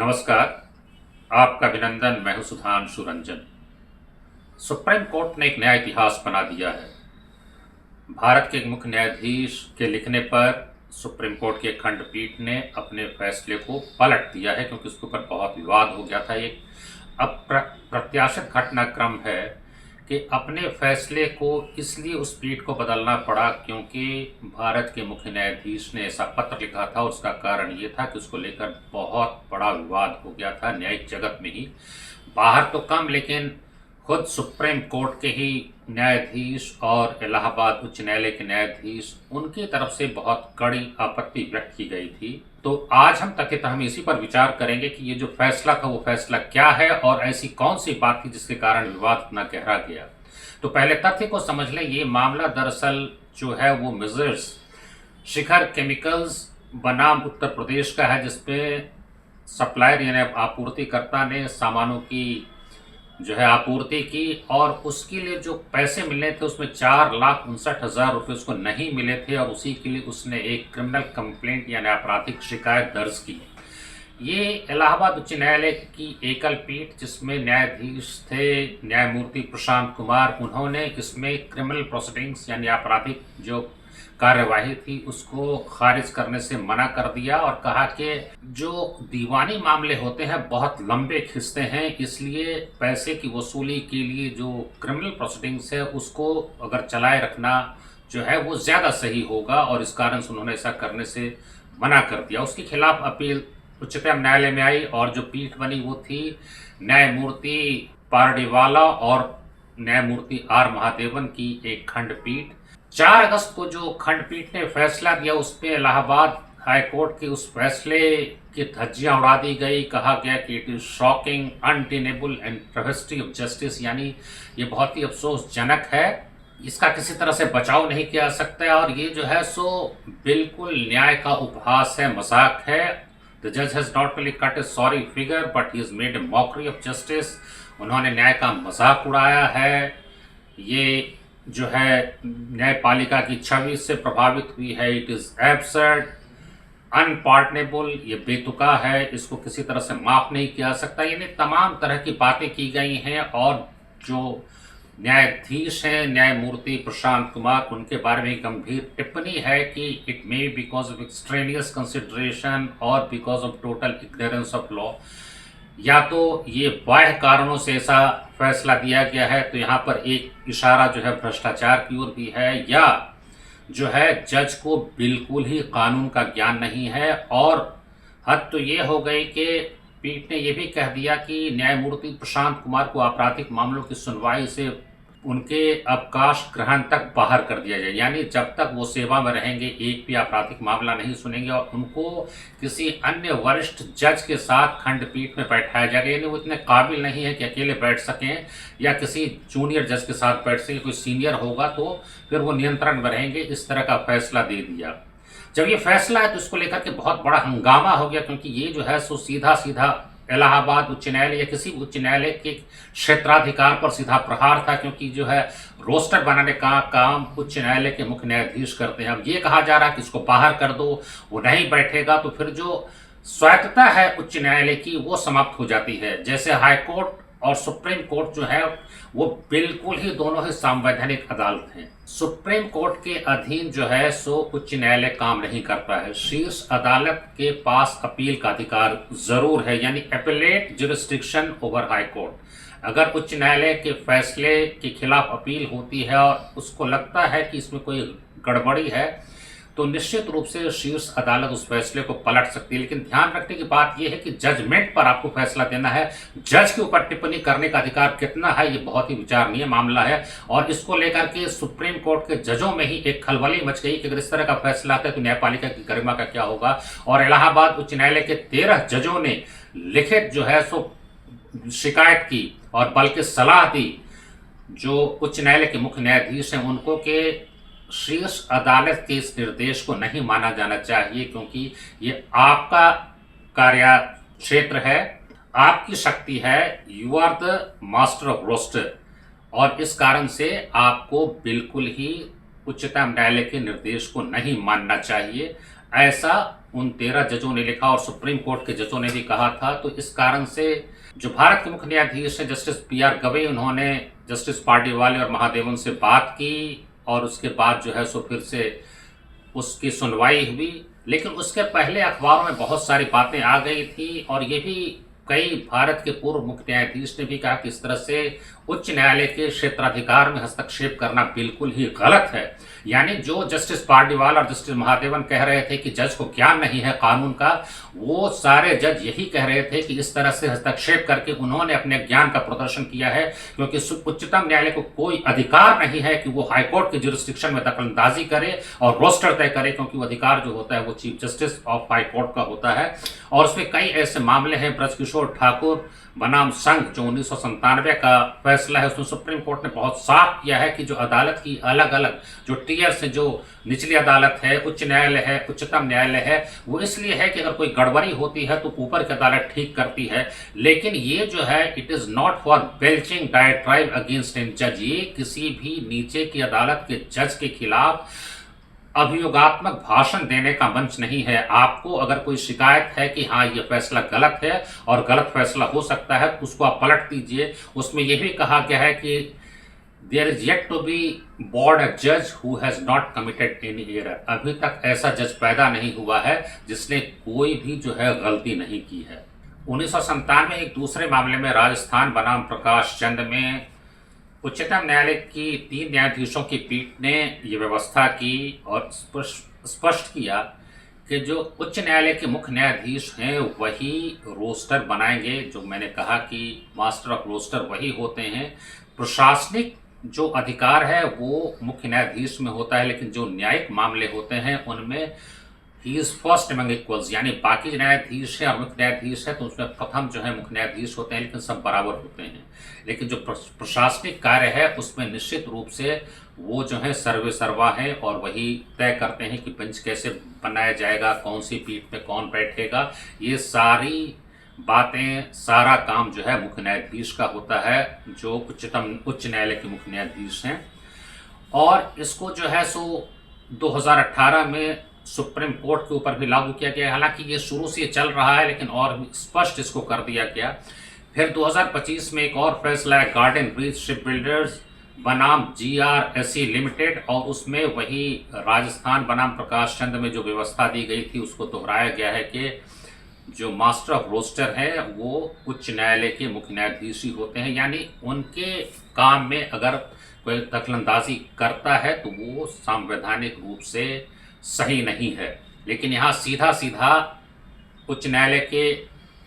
नमस्कार। आपका अभिनंदन। मैं हूं सुधांशु रंजन। सुप्रीम कोर्ट ने एक नया इतिहास बना दिया है। भारत के एक मुख्य न्यायाधीश के लिखने पर सुप्रीम कोर्ट की खंडपीठ ने अपने फैसले को पलट दिया है, क्योंकि उसके ऊपर बहुत विवाद हो गया था। एक अप्रत्याशित घटनाक्रम है कि अपने फैसले को इसलिए उस पीठ को बदलना पड़ा क्योंकि भारत के मुख्य न्यायाधीश ने ऐसा पत्र लिखा था। उसका कारण ये था कि उसको लेकर बहुत बड़ा विवाद हो गया था न्यायिक जगत में ही। बाहर तो कम, लेकिन खुद सुप्रीम कोर्ट के ही न्यायाधीश और इलाहाबाद उच्च न्यायालय के न्यायाधीश, उनकी तरफ से बहुत कड़ी आपत्ति व्यक्त की गई थी। तो आज हम इसी पर विचार करेंगे कि ये जो फैसला था वो फैसला क्या है और ऐसी कौन सी बात थी जिसके कारण विवाद इतना गहरा गया। तो पहले तथ्य को समझ लें। ये मामला दरअसल जो है वो मेजर्स शिखर केमिकल्स बनाम उत्तर प्रदेश का है, जिसपे सप्लायर यानी आपूर्तिकर्ता ने सामानों की जो है आपूर्ति की और उसके लिए जो पैसे मिलने थे उसमें 4,59,000 रुपये उसको नहीं मिले थे, और उसी के लिए उसने एक क्रिमिनल कंप्लेंट यानी आपराधिक शिकायत दर्ज की। ये इलाहाबाद उच्च न्यायालय की एकल पीठ, जिसमें न्यायाधीश थे न्यायमूर्ति प्रशांत कुमार, उन्होंने इसमें क्रिमिनल प्रोसीडिंग्स यानी आपराधिक जो कार्यवाही थी उसको खारिज करने से मना कर दिया और कहा कि जो दीवानी मामले होते हैं बहुत लंबे खिंचते हैं, इसलिए पैसे की वसूली के लिए जो क्रिमिनल प्रोसीडिंग्स है उसको अगर चलाए रखना जो है वो ज़्यादा सही होगा, और इस कारण से उन्होंने ऐसा करने से मना कर दिया। उसके खिलाफ अपील उच्चतम न्यायालय में आई और जो पीठ बनी वो थी न्यायमूर्ति पारडीवाला और न्यायमूर्ति आर महादेवन की एक खंडपीठ। 4 अगस्त को जो खंडपीठ ने फैसला दिया उस पर इलाहाबाद हाईकोर्ट के उस फैसले की धज्जियां उड़ा दी गई। कहा गया कि it is shocking, untenable and travesty of justice, यानी ये बहुत ही अफसोसजनक है, इसका किसी तरह से बचाव नहीं किया जा सकता, और ये जो है सो बिल्कुल न्याय का उपहास है, मजाक है। द जज has not only cut A sorry figure but he has made a mockery of justice. उन्होंने न्याय का मजाक उड़ाया है। ये जो है न्यायपालिका की छवि से प्रभावित हुई है। इट इज एब्सर्ड, अनपार्टनेबल, ये बेतुका है, इसको किसी तरह से माफ नहीं किया सकता। यानी तमाम तरह की बातें की गई हैं, और जो न्यायाधीश हैं न्यायमूर्ति प्रशांत कुमार, उनके बारे में गंभीर टिप्पणी है कि it may because of extraneous consideration और because of total ignorance of law, या तो ये बाह्य कारणों से ऐसा फैसला दिया गया है, तो यहाँ पर एक इशारा जो है भ्रष्टाचार की ओर भी है, या जो है जज को बिल्कुल ही कानून का ज्ञान नहीं है। और हद तो ये हो गई कि पीठ ने यह भी कह दिया कि न्यायमूर्ति प्रशांत कुमार को आपराधिक मामलों की सुनवाई से उनके अवकाश ग्रहण तक बाहर कर दिया जाए, यानी जब तक वो सेवा में रहेंगे एक भी आपराधिक मामला नहीं सुनेंगे, और उनको किसी अन्य वरिष्ठ जज के साथ खंडपीठ में बैठाया जाएगा। यानी वो इतने काबिल नहीं है कि अकेले बैठ सकें या किसी जूनियर जज के साथ बैठ सकें, कोई सीनियर होगा तो फिर वो नियंत्रण में रहेंगे। इस तरह का फैसला दे दिया। जब ये फैसला है तो इसको लेकर के बहुत बड़ा हंगामा हो गया, क्योंकि ये जो है सो सीधा सीधा इलाहाबाद उच्च न्यायालय या किसी उच्च न्यायालय के क्षेत्राधिकार पर सीधा प्रहार था, क्योंकि जो है रोस्टर बनाने का काम उच्च न्यायालय के मुख्य न्यायाधीश करते हैं। अब ये कहा जा रहा है कि इसको बाहर कर दो, वो नहीं बैठेगा, तो फिर जो स्वायत्तता है उच्च न्यायालय की वो समाप्त हो जाती है। जैसे हाईकोर्ट और सुप्रीम कोर्ट जो है वो बिल्कुल ही दोनों ही संवैधानिक अदालत हैं। सुप्रीम कोर्ट के अधीन जो है सो उच्च न्यायालय काम नहीं करता है। शीर्ष अदालत के पास अपील का अधिकार जरूर है, यानी appellate jurisdiction over high court. अगर उच्च न्यायालय के फैसले के खिलाफ अपील होती है और उसको लगता है कि इसमें कोई गड़बड़ी है, तो निश्चित रूप से शीर्ष अदालत उस फैसले को पलट सकती है। लेकिन ध्यान रखने की बात यह है कि जजमेंट पर आपको फैसला देना है, जज के ऊपर टिप्पणी करने का अधिकार कितना है ये बहुत ही विचारणीय मामला है। और इसको लेकर के सुप्रीम कोर्ट के जजों में ही एक खलबली मच गई कि अगर इस तरह का फैसला आता है तो न्यायपालिका की गरिमा का क्या होगा। और इलाहाबाद उच्च न्यायालय के 13 जजों ने लिखित जो है सो शिकायत की और बल्कि सलाह दी जो उच्च न्यायालय के मुख्य न्यायाधीश हैं उनको कि शीर्ष अदालत के इस निर्देश को नहीं माना जाना चाहिए, क्योंकि ये आपका कार्य क्षेत्र है, आपकी शक्ति है, you are the master of roster, और इस कारण से आपको बिल्कुल ही उच्चतम न्यायालय के निर्देश को नहीं मानना चाहिए। ऐसा उन 13 जजों ने लिखा और सुप्रीम कोर्ट के जजों ने भी कहा था। तो इस कारण से जो भारत के मुख्य न्यायाधीश हैं जस्टिस पी.आर. गवई, उन्होंने जस्टिस पार्डीवाले और महादेवन से बात की और उसके बाद जो है सो फिर से उसकी सुनवाई हुई। लेकिन उसके पहले अखबारों में बहुत सारी बातें आ गई थी और ये भी कई भारत के पूर्व मुख्य न्यायाधीश ने भी कहा कि इस तरह से उच्च न्यायालय के क्षेत्राधिकार में हस्तक्षेप करना बिल्कुल ही गलत है। यानी जो जस्टिस पार्डीवाल और जस्टिस महादेवन कह रहे थे कि जज को ज्ञान नहीं है कानून का, वो सारे जज यही कह रहे थे कि इस तरह से हस्तक्षेप करके उन्होंने अपने ज्ञान का प्रदर्शन किया है, क्योंकि उच्चतम न्यायालय को कोई अधिकार नहीं है कि वो हाईकोर्ट के जुरिस्डिक्शन में दखलंदाजी करे और रोस्टर तय करे, क्योंकि वो अधिकार जो होता है वो chief justice of high court का होता है। और उसमें कई ऐसे मामले हैं, ब्रजकिशोर ठाकुर बनाम संघ जो 1997 का फैसला है, उसमें सुप्रीम कोर्ट ने बहुत साफ किया है कि जो अदालत की अलग अलग जो टीयर्स है, जो निचली अदालत है, उच्च न्यायालय है, उच्चतम न्यायालय है, वो इसलिए है कि अगर कोई गड़बड़ी होती है तो ऊपर की अदालत ठीक करती है। लेकिन ये जो है it is not for belching diatribe against an जज। ये किसी भी नीचे की अदालत के जज के खिलाफ अभियोगात्मक भाषण देने का मंच नहीं है। आपको अगर कोई शिकायत है कि हाँ ये फैसला गलत है और गलत फैसला हो सकता है तो उसको आप पलट दीजिए। उसमें यह भी कहा गया है कि there is yet to be born a जज who has not committed any error. अभी तक ऐसा जज पैदा नहीं हुआ है जिसने कोई भी जो है गलती नहीं की है। 1997 में एक दूसरे मामले में राजस्थान बनाम प्रकाश चंद में उच्चतम न्यायालय की 3 न्यायाधीशों की पीठ ने ये व्यवस्था की और स्पष्ट किया कि जो उच्च न्यायालय के मुख्य न्यायाधीश हैं वही रोस्टर बनाएंगे। जो मैंने कहा कि मास्टर ऑफ रोस्टर वही होते हैं। प्रशासनिक जो अधिकार है वो मुख्य न्यायाधीश में होता है, लेकिन जो न्यायिक मामले होते हैं उनमें he is first among equals, यानी बाकी न्यायाधीश है और मुख्य न्यायाधीश है तो उसमें प्रथम जो है मुख्य न्यायाधीश होते हैं, लेकिन सब बराबर होते हैं। लेकिन जो प्रशासनिक कार्य है उसमें निश्चित रूप से वो जो है सर्वे सर्वा है और वही तय करते हैं कि बेंच कैसे बनाया जाएगा, कौन सी पीठ में कौन बैठेगा। ये सारी बातें, सारा काम जो है मुख्य न्यायाधीश का होता है, जो उच्च न्यायालय के मुख्य न्यायाधीश हैं। और इसको जो है सो 2018 में सुप्रीम कोर्ट के ऊपर भी लागू किया गया। हालांकि ये शुरू से चल रहा है लेकिन और भी स्पष्ट इसको कर दिया गया। फिर 2025 में एक और फैसला है गार्डन ब्रिज शिप बिल्डर्स बनाम GRSE लिमिटेड, और उसमें वही राजस्थान बनाम प्रकाश चंद में जो व्यवस्था दी गई थी उसको दोहराया गया है कि जो मास्टर ऑफ रोस्टर है वो उच्च न्यायालय के मुख्य न्यायाधीश ही होते हैं। यानी उनके काम में अगर कोई दखलंदाजी करता है तो वो संवैधानिक रूप से सही नहीं है। लेकिन यहाँ सीधा सीधा उच्च न्यायालय के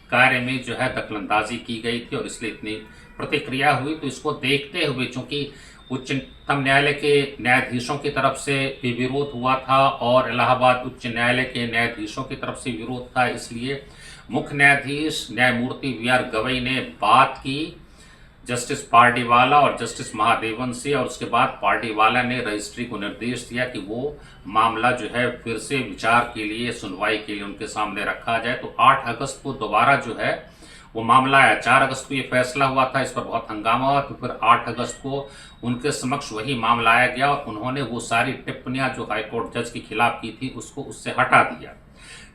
कार्य में जो है दखलंदाजी की गई थी और इसलिए इतनी प्रतिक्रिया हुई। तो इसको देखते हुए, चूंकि उच्चतम न्यायालय के न्यायाधीशों की तरफ से भी विरोध हुआ था और इलाहाबाद उच्च न्यायालय के न्यायाधीशों की तरफ से विरोध था, इसलिए मुख्य न्यायाधीश न्यायमूर्ति वी.आर. गवई ने बात की जस्टिस पार्डीवाला और जस्टिस महादेवन से, और उसके बाद पार्डीवाला ने रजिस्ट्री को निर्देश दिया कि वो मामला जो है फिर से विचार के लिए, सुनवाई के लिए उनके सामने रखा जाए। तो 8 अगस्त को दोबारा जो है वो मामला आया। 4 अगस्त को ये फैसला हुआ था, इस पर बहुत हंगामा हुआ। तो फिर 8 अगस्त को उनके समक्ष वही मामला आया गया और उन्होंने वो सारी टिप्पणियां जो हाईकोर्ट जज के खिलाफ की थी उसको उससे हटा दिया।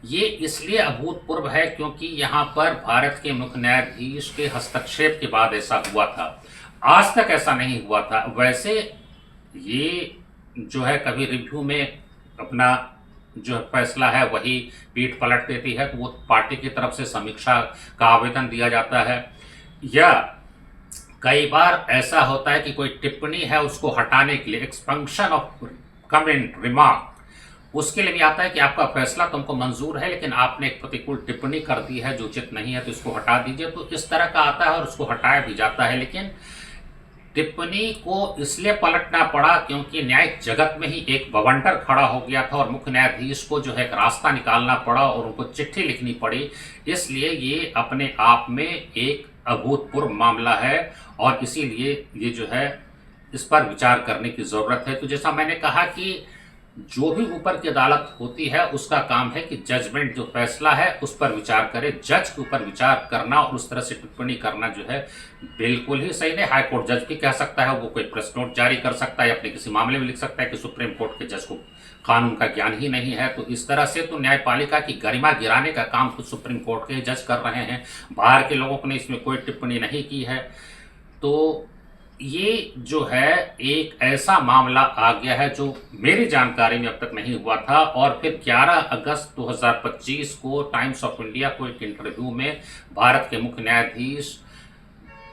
ये इसलिए अभूतपूर्व है क्योंकि यहाँ पर भारत के मुख्य न्यायाधीश के हस्तक्षेप के बाद ऐसा हुआ था। आज तक ऐसा नहीं हुआ था। वैसे ये जो है कभी रिव्यू में अपना जो फैसला है वही पीठ पलट देती है, तो वो पार्टी की तरफ से समीक्षा का आवेदन दिया जाता है, या कई बार ऐसा होता है कि कोई टिप्पणी है उसको हटाने के लिए एक्सपेंशन ऑफ कमेंट रिमार्क, उसके लिए भी आता है कि आपका फैसला तुमको मंजूर है लेकिन आपने एक प्रतिकूल टिप्पणी कर दी है जो उचित नहीं है तो इसको हटा दीजिए। तो इस तरह का आता है और उसको हटाया भी जाता है। लेकिन टिप्पणी को इसलिए पलटना पड़ा क्योंकि न्यायिक जगत में ही एक बवंडर खड़ा हो गया था और मुख्य न्यायाधीश को जो है एक रास्ता निकालना पड़ा और उनको चिट्ठी लिखनी पड़ी। इसलिए ये अपने आप में एक अभूतपूर्व मामला है और इसीलिए ये जो है इस पर विचार करने की जरूरत है। तो जैसा मैंने कहा कि जो भी ऊपर की अदालत होती है उसका काम है कि जजमेंट जो फैसला है उस पर विचार करे। जज के ऊपर विचार करना और उस तरह से टिप्पणी करना जो है बिल्कुल ही सही नहीं। हाईकोर्ट जज भी कह सकता है, वो कोई प्रेस नोट जारी कर सकता है, अपने किसी मामले में लिख सकता है कि सुप्रीम कोर्ट के जज को कानून का ज्ञान ही नहीं है। तो इस तरह से तो न्यायपालिका की गरिमा गिराने का काम खुद सुप्रीम कोर्ट के जज कर रहे हैं, बाहर के लोगों ने इसमें कोई टिप्पणी नहीं की है। तो ये जो है एक ऐसा मामला आ गया है जो मेरी जानकारी में अब तक नहीं हुआ था। और फिर 11 अगस्त 2025 को टाइम्स ऑफ इंडिया को एक इंटरव्यू में भारत के मुख्य न्यायाधीश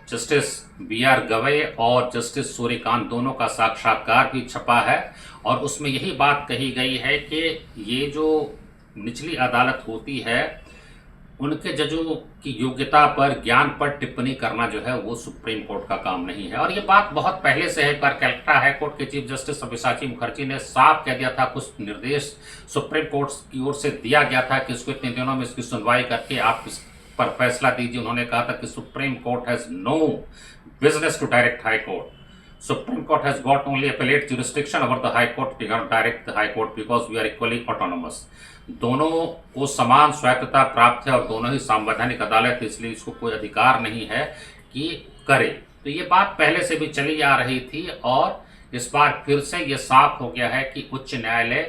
जस्टिस बी आर गवई और जस्टिस सूर्यकांत दोनों का साक्षात्कार भी छपा है, और उसमें यही बात कही गई है कि ये जो निचली अदालत होती है उनके जजों की योग्यता पर, ज्ञान पर टिप्पणी करना जो है वो सुप्रीम कोर्ट का काम नहीं है। और ये बात बहुत पहले से है, पर कलकत्ता हाई कोर्ट के चीफ जस्टिस सब्यसाची मुखर्जी ने साफ कह दिया था, कुछ निर्देश सुप्रीम कोर्ट की ओर से दिया गया था कि इसको इतने दिनों में इसकी सुनवाई करके आप इस पर फैसला दीजिए। उन्होंने कहा था कि Supreme Court has no business to direct High Court, Supreme Court has got only appellate jurisdiction over the High Court, we cannot direct the High Court because we are equally autonomous। दोनों को समान स्वायत्तता प्राप्त है और दोनों ही संवैधानिक अदालत है, इसलिए इसको कोई अधिकार नहीं है कि करे। तो ये बात पहले से भी चली आ रही थी, और इस बार फिर से ये साफ हो गया है कि उच्च न्यायालय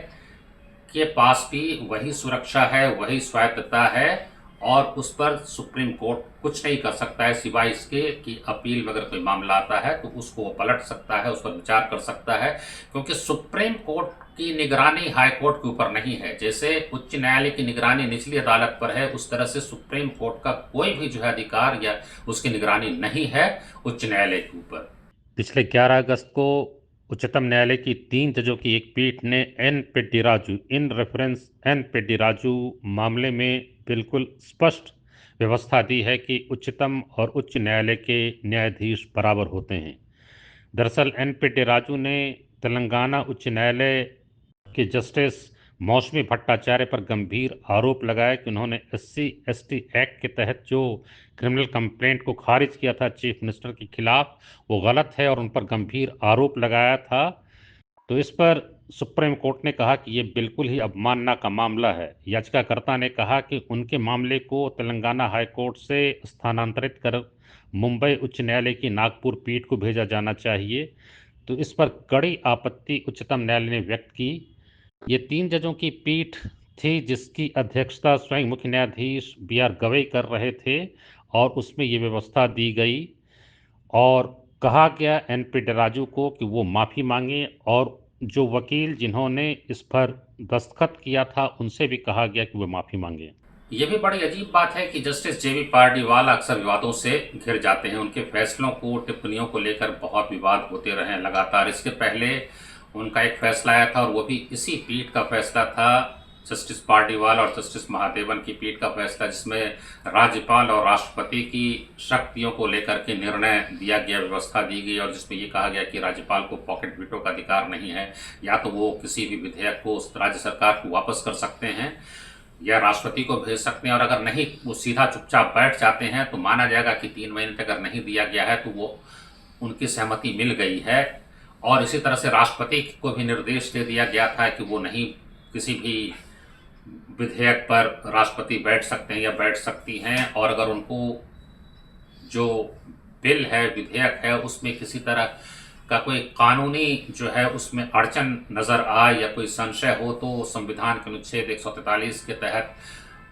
के पास भी वही सुरक्षा है, वही स्वायत्तता है, और उस पर सुप्रीम कोर्ट कुछ नहीं कर सकता है सिवाय इसके कि अपील में अगर कोई मामला आता है तो उसको वो पलट सकता है, उस पर विचार कर सकता है। क्योंकि सुप्रीम कोर्ट की निगरानी हाई कोर्ट के ऊपर नहीं है। जैसे उच्च न्यायालय की निगरानी निचली अदालत पर है, उस तरह से सुप्रीम कोर्ट का कोई भी जो है अधिकार या उसकी निगरानी नहीं है उच्च न्यायालय के ऊपर। पिछले 11 अगस्त को उच्चतम न्यायालय की 3 जजों की एक पीठ ने एन पेड्डीराजू इन रेफरेंस एन पेड्डीराजू मामले में बिल्कुल स्पष्ट व्यवस्था दी है कि उच्चतम और उच्च न्यायालय के न्यायाधीश बराबर होते हैं। दरअसल एन पेड्डीराजू ने तेलंगाना उच्च न्यायालय के जस्टिस मौसमी भट्टाचार्य पर गंभीर आरोप लगाया कि उन्होंने SC/ST एक्ट के तहत जो क्रिमिनल कंप्लेंट को खारिज किया था चीफ मिनिस्टर के खिलाफ, वो गलत है, और उन पर गंभीर आरोप लगाया था। तो इस पर सुप्रीम कोर्ट ने कहा कि ये बिल्कुल ही अवमानना का मामला है। याचिकाकर्ता ने कहा कि उनके मामले को तेलंगाना हाई कोर्ट से स्थानांतरित कर मुंबई उच्च न्यायालय की नागपुर पीठ को भेजा जाना चाहिए। तो इस पर कड़ी आपत्ति उच्चतम न्यायालय ने व्यक्त की। ये 3 जजों की पीठ थी जिसकी अध्यक्षता स्वयं मुख्य न्यायाधीश बी आर गवई कर रहे थे, और उसमें ये व्यवस्था दी गई और कहा गया एन पेड्डीराजू को कि वो माफ़ी मांगे, और जो वकील जिन्होंने इस पर दस्तखत किया था उनसे भी कहा गया कि वो माफ़ी मांगे। ये भी बड़ी अजीब बात है कि जस्टिस जेबी पारडीवाल अक्सर विवादों से घिर जाते हैं। उनके फैसलों को, टिप्पणियों को लेकर बहुत विवाद होते रहे हैं लगातार। इसके पहले उनका एक फैसला आया था और वो भी इसी पीठ का फैसला था, जस्टिस पारडीवाल और जस्टिस महादेवन की पीठ का फैसला, जिसमें राज्यपाल और राष्ट्रपति की शक्तियों को लेकर के निर्णय दिया गया, व्यवस्था दी गई, और जिसमें ये कहा गया कि राज्यपाल को पॉकेट वीटो का अधिकार नहीं है। या तो वो किसी भी विधेयक को राज्य सरकार को वापस कर सकते हैं या राष्ट्रपति को भेज सकते हैं, और अगर नहीं वो सीधा चुपचाप बैठ जाते हैं तो माना जाएगा कि 3 महीने तक अगर नहीं दिया गया है तो वो उनकी सहमति मिल गई है। और इसी तरह से राष्ट्रपति को भी निर्देश दे दिया गया था कि वो नहीं किसी भी विधेयक पर राष्ट्रपति बैठ सकते हैं या बैठ सकती हैं, और अगर उनको जो बिल है, विधेयक है, उसमें किसी तरह का कोई कानूनी जो है उसमें अड़चन नज़र आए या कोई संशय हो तो संविधान के अनुच्छेद 143 के तहत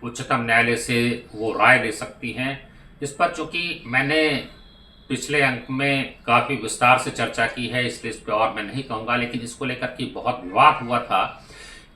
उच्चतम न्यायालय से वो राय ले सकती हैं। इस पर चूँकि मैंने पिछले अंक में काफ़ी विस्तार से चर्चा की है, इसलिए इस पर और मैं नहीं कहूँगा, लेकिन इसको लेकर के बहुत विवाद हुआ था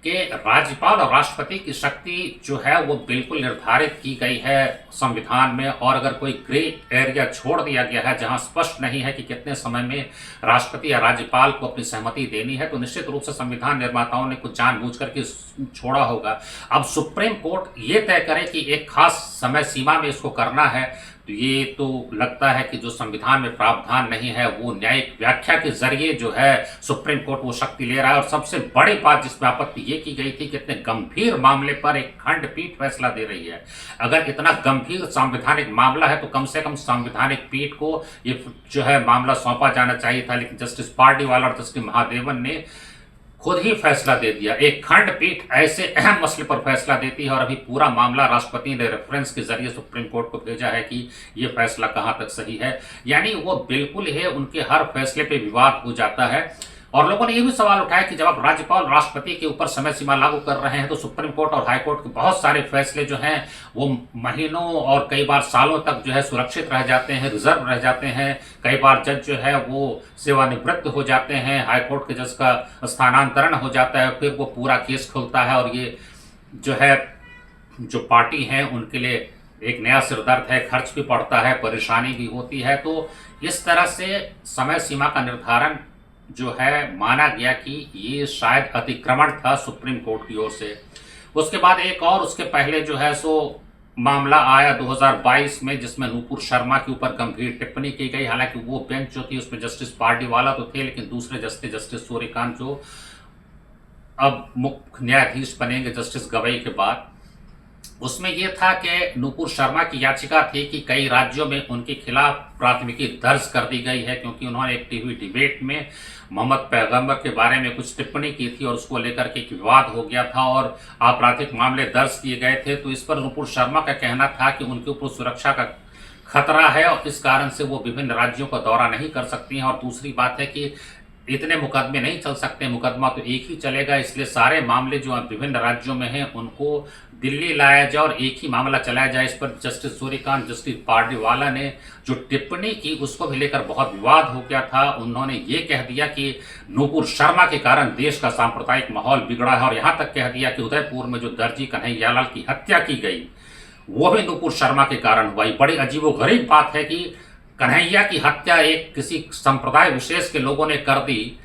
कि राज्यपाल और राष्ट्रपति की शक्ति जो है वो बिल्कुल निर्धारित की गई है संविधान में, और अगर कोई ग्रे एरिया छोड़ दिया गया है जहां स्पष्ट नहीं है कि कितने समय में राष्ट्रपति या राज्यपाल को अपनी सहमति देनी है, तो निश्चित रूप से संविधान निर्माताओं ने कुछ जानबूझ करके छोड़ा होगा। अब सुप्रीम कोर्ट ये तय करे कि एक खास समय सीमा में इसको करना है, तो ये तो लगता है कि जो संविधान में प्रावधान नहीं है वो न्यायिक व्याख्या के जरिए जो है सुप्रीम कोर्ट वो शक्ति ले रहा है। और सबसे बड़ी बात जिसमें आपत्ति ये की गई थी कि इतने गंभीर मामले पर एक खंडपीठ फैसला दे रही है। अगर इतना गंभीर संवैधानिक मामला है तो कम से कम संवैधानिक पीठ को ये जो है मामला सौंपा जाना चाहिए था, लेकिन जस्टिस पारडीवाल और जस्टिस महादेवन ने खुद ही फैसला दे दिया। एक खंडपीठ ऐसे अहम मसले पर फैसला देती है, और अभी पूरा मामला राष्ट्रपति ने रेफरेंस के जरिए सुप्रीम कोर्ट को भेजा है कि ये फैसला कहाँ तक सही है। यानी वो बिल्कुल है, उनके हर फैसले पे विवाद हो जाता है। और लोगों ने ये भी सवाल उठाया कि जब आप राज्यपाल राष्ट्रपति के ऊपर समय सीमा लागू कर रहे हैं तो सुप्रीम कोर्ट और हाई कोर्ट के बहुत सारे फैसले जो हैं वो महीनों और कई बार सालों तक जो है सुरक्षित रह जाते हैं, रिजर्व रह जाते हैं। कई बार जज जो है वो सेवानिवृत्त हो जाते हैं, हाई कोर्ट के जज का स्थानांतरण हो जाता है, फिर वो पूरा केस खुलता है और ये जो है जो पार्टी है उनके लिए एक नया सिरदर्द है, खर्च भी पड़ता है, परेशानी भी होती है। तो इस तरह से समय सीमा का निर्धारण जो है माना गया कि ये शायद अतिक्रमण था सुप्रीम कोर्ट की ओर से। उसके बाद एक और उसके पहले जो है सो मामला आया 2022 में, जिसमें नूपुर शर्मा के ऊपर गंभीर टिप्पणी की गई। हालांकि वो बेंच जो थी उसमें जस्टिस पार्डीवाला तो थे, लेकिन दूसरे जस्टिस सूर्यकांत जो अब मुख्य न्यायाधीश बनेंगे जस्टिस गवई के बाद, उसमें यह था कि नूपुर शर्मा की याचिका थी कि कई राज्यों में उनके खिलाफ प्राथमिकी दर्ज कर दी गई है क्योंकि उन्होंने एक टीवी डिबेट में मोहम्मद पैगंबर के बारे में कुछ टिप्पणी की थी और उसको लेकर के एक विवाद हो गया था और आपराधिक मामले दर्ज किए गए थे। तो इस पर नूपुर शर्मा का कहना था कि उनके ऊपर सुरक्षा का खतरा है और इस कारण से वो विभिन्न राज्यों का दौरा नहीं कर सकती हैं। और दूसरी बात है कि इतने मुकदमे नहीं चल सकते, मुकदमा तो एक ही चलेगा, इसलिए सारे मामले जो विभिन्न राज्यों में हैं उनको दिल्ली लाया जाए और एक ही मामला चलाया जाए। इस पर जस्टिस सूर्यकांत, जस्टिस पार्डीवाला ने जो टिप्पणी की उसको भी लेकर बहुत विवाद हो गया था। उन्होंने ये कह दिया कि नूपुर शर्मा के कारण देश का सांप्रदायिक माहौल बिगड़ा है और यहाँ तक कह दिया कि उदयपुर में जो दर्जी कन्हैयालाल की हत्या की गई वो भी नूपुर शर्मा के कारण हुआ। बड़ी अजीबोगरीब बात है कि कन्हैया की हत्या एक किसी संप्रदाय विशेष के लोगों ने कर दी।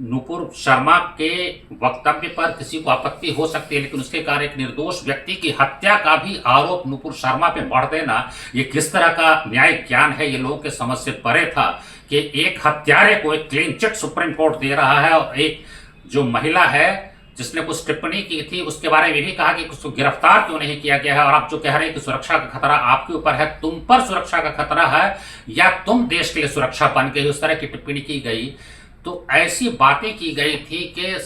नूपुर शर्मा के वक्तव्य पर किसी को आपत्ति हो सकती है, लेकिन उसके कारण एक निर्दोष व्यक्ति की हत्या का भी आरोप नूपुर शर्मा पे बढ़ देना, ये किस तरह का न्यायिक ज्ञान है, ये लोगों के समझ से परे था कि एक हत्यारे को एक क्लीन चिट सुप्रीम कोर्ट दे रहा है और एक जो महिला है जिसने कुछ टिप्पणी की थी उसके बारे में भी कहा कि उसको गिरफ्तार क्यों नहीं किया गया है। और आप जो कह रहे हैं कि सुरक्षा का खतरा आपके ऊपर है, तुम पर सुरक्षा का खतरा है या तुम देश के लिए सुरक्षा बन गई, उस तरह की टिप्पणी की गई। तो ऐसी बातें की गई थी कि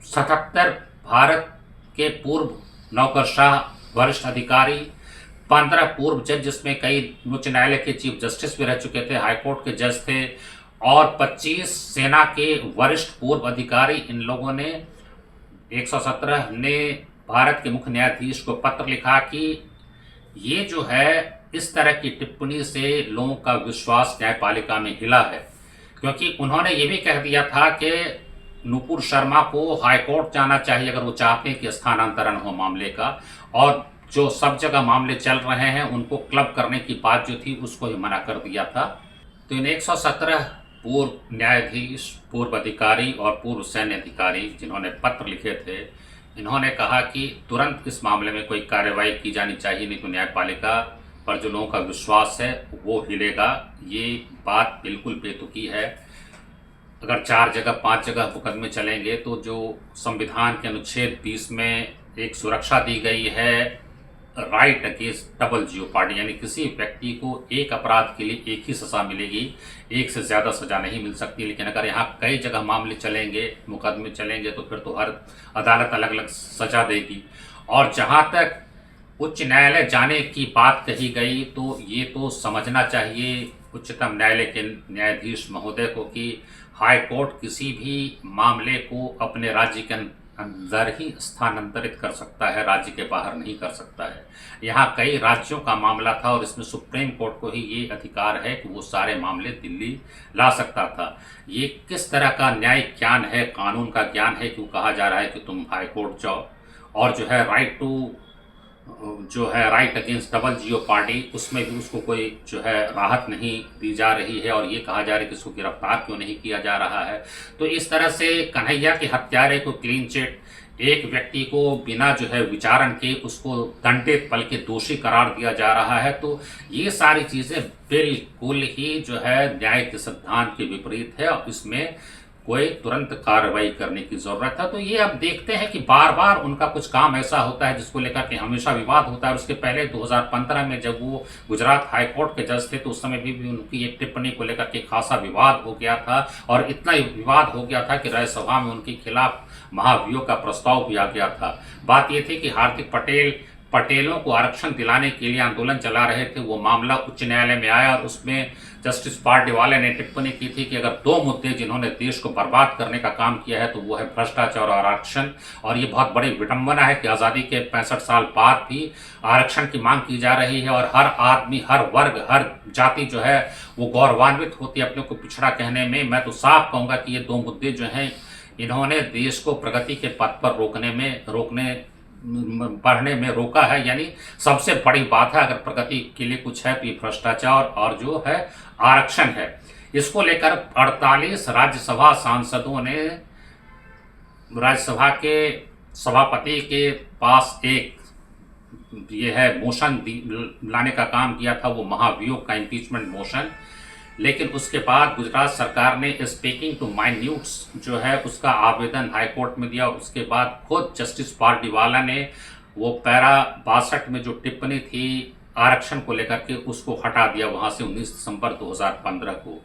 77 भारत के पूर्व नौकरशाह वरिष्ठ अधिकारी, 15 पूर्व जज जिसमें कई उच्च न्यायालय के चीफ जस्टिस भी रह चुके थे, हाईकोर्ट के जज थे, और 25 सेना के वरिष्ठ पूर्व अधिकारी, इन लोगों ने 117 ने भारत के मुख्य न्यायाधीश को पत्र लिखा कि ये जो है इस तरह की टिप्पणी से लोगों का विश्वास न्यायपालिका में हिला है, क्योंकि उन्होंने ये भी कह दिया था कि नूपुर शर्मा को हाईकोर्ट जाना चाहिए अगर वो चाहते हैं कि स्थानांतरण हो मामले का, और जो सब जगह मामले चल रहे हैं उनको क्लब करने की बात जो थी उसको ही मना कर दिया था। तो इन 117 पूर्व न्यायाधीश, पूर्व अधिकारी और पूर्व सैन्य अधिकारी जिन्होंने पत्र लिखे थे, इन्होंने कहा कि तुरंत इस मामले में कोई कार्रवाई की जानी चाहिए, नहीं तो न्यायपालिका पर जो लोगों का विश्वास है वो हिलेगा। ये बात बिल्कुल बेतुकी है। अगर 4 जगह 5 जगह मुकदमे चलेंगे तो जो संविधान के अनुच्छेद 20 में एक सुरक्षा दी गई है राइट अगेंस्ट डबल जियोपार्डी, यानी किसी व्यक्ति को एक अपराध के लिए एक ही सज़ा मिलेगी, एक से ज़्यादा सज़ा नहीं मिल सकती। लेकिन अगर यहाँ कई जगह मामले चलेंगे, मुकदमे चलेंगे, तो फिर तो हर अदालत अलग अलग सज़ा देगी। और जहाँ तक उच्च न्यायालय जाने की बात कही गई, तो ये तो समझना चाहिए उच्चतम न्यायालय के न्यायाधीश महोदय को कि हाई कोर्ट किसी भी मामले को अपने राज्य के अंदर ही स्थानांतरित कर सकता है, राज्य के बाहर नहीं कर सकता है। यहाँ कई राज्यों का मामला था और इसमें सुप्रीम कोर्ट को ही ये अधिकार है कि वो सारे मामले दिल्ली ला सकता था। ये किस तरह का न्यायिक ज्ञान है, कानून का ज्ञान है कि वो कहा जा रहा है कि तुम हाई कोर्ट जाओ, और जो है राइट अगेंस्ट डबल जियोपार्डी उसमें भी उसको कोई जो है राहत नहीं दी जा रही है, और ये कहा जा रहा है कि इसको गिरफ्तार क्यों नहीं किया जा रहा है। तो इस तरह से कन्हैया के हत्यारे को क्लीन चिट, एक व्यक्ति को बिना जो है विचारण के उसको दंडित बल्कि दोषी करार दिया जा रहा है। तो ये सारी चीज़ें बिल्कुल ही जो है न्याय के सिद्धांत के विपरीत है और इसमें कोई तुरंत कार्रवाई करने की ज़रूरत है। तो ये अब देखते हैं कि बार बार उनका कुछ काम ऐसा होता है जिसको लेकर के हमेशा विवाद होता है। उसके पहले 2015 में जब वो गुजरात हाई कोर्ट के जज थे तो उस समय भी उनकी एक टिप्पणी को लेकर के खासा विवाद हो गया था, और इतना विवाद हो गया था कि राज्यसभा में उनके खिलाफ महाभियोग का प्रस्ताव भी आ गया था। बात ये थी कि हार्दिक पटेल पटेलों को आरक्षण दिलाने के लिए आंदोलन चला रहे थे, वो मामला उच्च न्यायालय में आया और उसमें जस्टिस पार्डीवाला ने टिप्पणी की थी कि अगर दो मुद्दे जिन्होंने देश को बर्बाद करने का काम किया है तो वो है भ्रष्टाचार और आरक्षण। और ये बहुत बड़ी विडंबना है कि आज़ादी के 65 साल बाद भी आरक्षण की मांग की जा रही है और हर आदमी, हर वर्ग, हर जाति जो है वो गौरवान्वित होती है अपने को पिछड़ा कहने में। मैं तो साफ कहूँगा कि ये दो मुद्दे जो हैं इन्होंने देश को प्रगति के पथ पर बढ़ने में रोका है। यानी सबसे बड़ी बात है अगर प्रगति के लिए कुछ है तो ये भ्रष्टाचार और जो है आरक्षण है। इसको लेकर 48 राज्यसभा सांसदों ने राज्यसभा के सभापति के पास एक ये है मोशन लाने का काम किया था, वो महाभियोग का इम्पीचमेंट मोशन। लेकिन उसके बाद गुजरात सरकार ने स्पीकिंग टू माइन्यूट्स जो है उसका आवेदन हाईकोर्ट में दिया। उसके बाद खुद जस्टिस पार्डीवाला ने वो पैरा 62 में जो टिप्पणी थी आरक्षण को लेकर के उसको हटा दिया वहाँ से 19 दिसंबर 2015 को।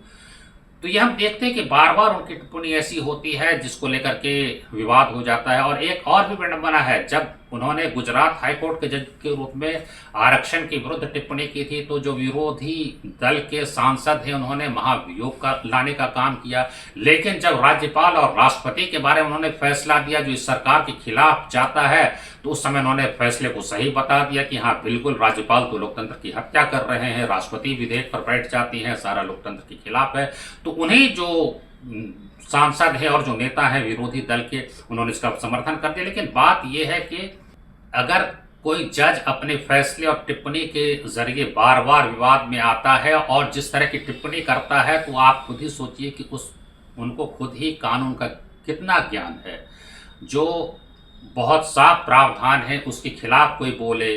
तो ये हम देखते हैं कि बार बार उनकी टिप्पणी ऐसी होती है जिसको लेकर के विवाद हो जाता है। और एक और भी विडंबना है, जब उन्होंने गुजरात हाईकोर्ट के जज के रूप में आरक्षण के विरुद्ध टिप्पणी की थी तो जो विरोधी दल के सांसद हैं उन्होंने महाभियोग का लाने का काम किया। लेकिन जब राज्यपाल और राष्ट्रपति के बारे में उन्होंने फैसला दिया जो इस सरकार के खिलाफ जाता है तो उस समय उन्होंने फैसले को सही बता दिया कि हाँ बिल्कुल राज्यपाल तो लोकतंत्र की हत्या कर रहे हैं, राष्ट्रपति विधेयक पर बैठ जाती हैं, सारा लोकतंत्र के खिलाफ है। तो उन्हें जो सांसद है और जो नेता है विरोधी दल के उन्होंने इसका समर्थन कर दिया। लेकिन बात यह है कि अगर कोई जज अपने फैसले और टिप्पणी के जरिए बार बार विवाद में आता है और जिस तरह की टिप्पणी करता है तो आप खुद ही सोचिए कि उनको खुद ही कानून का कितना ज्ञान है। जो बहुत साफ प्रावधान है उसके खिलाफ कोई बोले,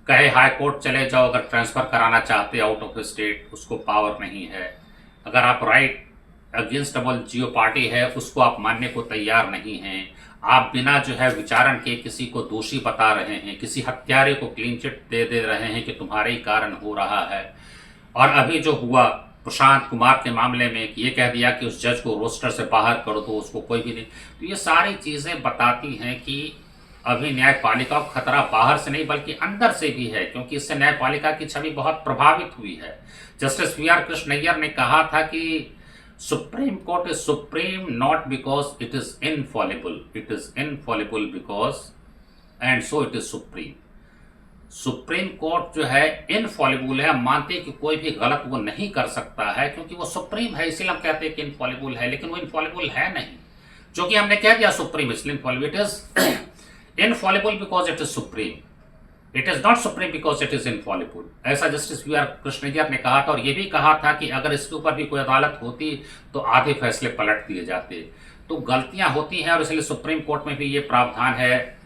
कहे हाई कोर्ट चले जाओ अगर ट्रांसफ़र कराना चाहते आउट ऑफ स्टेट, उसको पावर नहीं है। अगर आप राइट अगेंस्ट डबल जियो पार्टी है उसको आप मानने को तैयार नहीं हैं। आप बिना जो है विचारण के किसी को दोषी बता रहे हैं, किसी हत्यारे को क्लीन चिट दे रहे हैं कि तुम्हारे ही कारण हो रहा है। और अभी जो हुआ प्रशांत कुमार के मामले में कि ये कह दिया कि उस जज को रोस्टर से बाहर कर दो, उसको कोई भी नहीं। तो ये सारी चीज़ें बताती हैं कि अभी न्यायपालिका को खतरा बाहर से नहीं बल्कि अंदर से भी है, क्योंकि इससे न्यायपालिका की छवि बहुत प्रभावित हुई है। जस्टिस वी आर कृष्णैयर ने कहा था कि Supreme court is supreme not because it is Infallible, it is Infallible because and so it is supreme. Supreme court जो है इनफॉलिबल है, हम मानते हैं कि कोई भी गलत वो नहीं कर सकता है क्योंकि वो सुप्रीम है, इसीलिए हम कहते हैं कि इनफॉलिबल है। लेकिन वो इनफॉलिबल है नहीं, जो कि हमने कह दिया सुप्रीम इसलिए Infallible. It is Infallible because it is supreme, it is not supreme because it is Infallible. ऐसा जस्टिस वी आर कृष्णैयर ने कहा था। और ये भी कहा था कि अगर इसके ऊपर भी कोई अदालत होती तो आधे फैसले पलट दिए जाते। तो गलतियां होती हैं और इसलिए सुप्रीम कोर्ट में भी ये प्रावधान है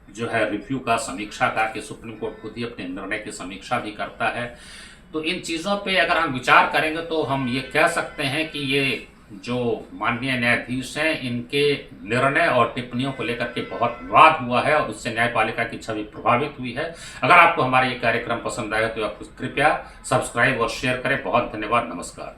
जो है रिव्यू का, समीक्षा का, कि सुप्रीम कोर्ट खुद ही अपने निर्णय की समीक्षा भी करता है। तो इन चीज़ों पे अगर हम विचार करेंगे तो हम ये कह सकते हैं कि ये जो माननीय न्यायाधीश हैं इनके निर्णय और टिप्पणियों को लेकर के बहुत विवाद हुआ है और उससे न्यायपालिका की छवि प्रभावित हुई है। अगर आपको हमारा ये कार्यक्रम पसंद आया तो आप कृपया सब्सक्राइब और शेयर करें। बहुत धन्यवाद, नमस्कार।